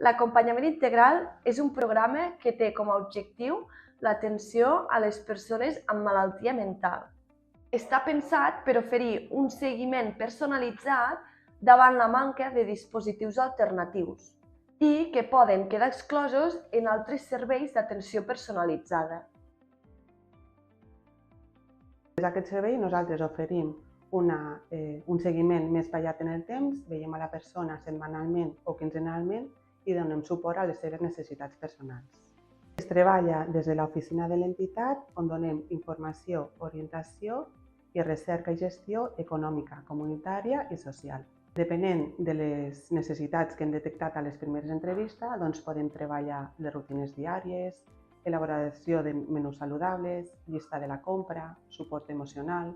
L'acompanyament integral és un programa que té com a objectiu l'atenció a les persones amb malaltia mental. Està pensat per oferir un seguiment personalitzat davant la manca de dispositius alternatius i que poden quedar exclosos en altres serveis d'atenció personalitzada. Des d'aquest servei nosaltres oferim un seguiment més ballat en el temps, veiem a la persona setmanalment o quinzenalment i donem suport a les seves necessitats personals. Es treballa des de l'oficina de l'entitat on donem informació, orientació i recerca i gestió econòmica, comunitària i social. Depenent de les necessitats que hem detectat a les primeres entrevistes, doncs podem treballar les rutines diàries, elaboració de menús saludables, llista de la compra, suport emocional,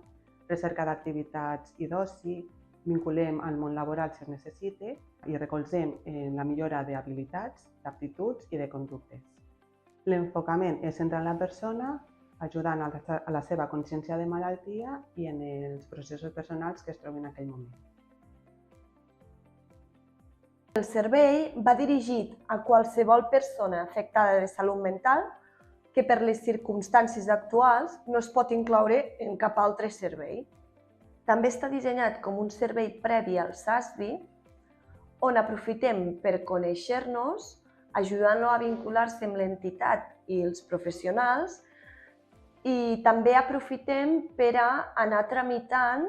recerca d'activitats i d'oci, vinculem al món laboral si es necessita i recolzem en la millora d'habilitats, d'aptituds i de conductes. L'enfocament és centrar en la persona, ajudant a la seva consciència de malaltia i en els processos personals que es trobin en aquell moment. El servei va dirigit a qualsevol persona afectada de salut mental que per les circumstàncies actuals no es pot incloure en cap altre servei. També està dissenyat com un servei previ al SASBI, on aprofitem per conèixer-nos, ajudant-lo a vincular-se amb l'entitat i els professionals, i també aprofitem per anar tramitant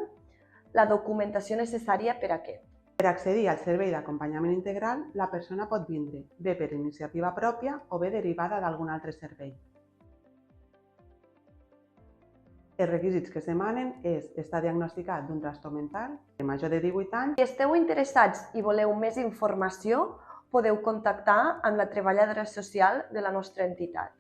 la documentació necessària per a aquest. Per accedir al servei d'acompanyament integral, la persona pot vindre bé per iniciativa pròpia o bé derivada d'algun altre servei. Els requisits que es demanen és estar diagnosticat d'un trastorn mental, major de 18 anys. Si esteu interessats i voleu més informació, podeu contactar amb la treballadora social de la nostra entitat.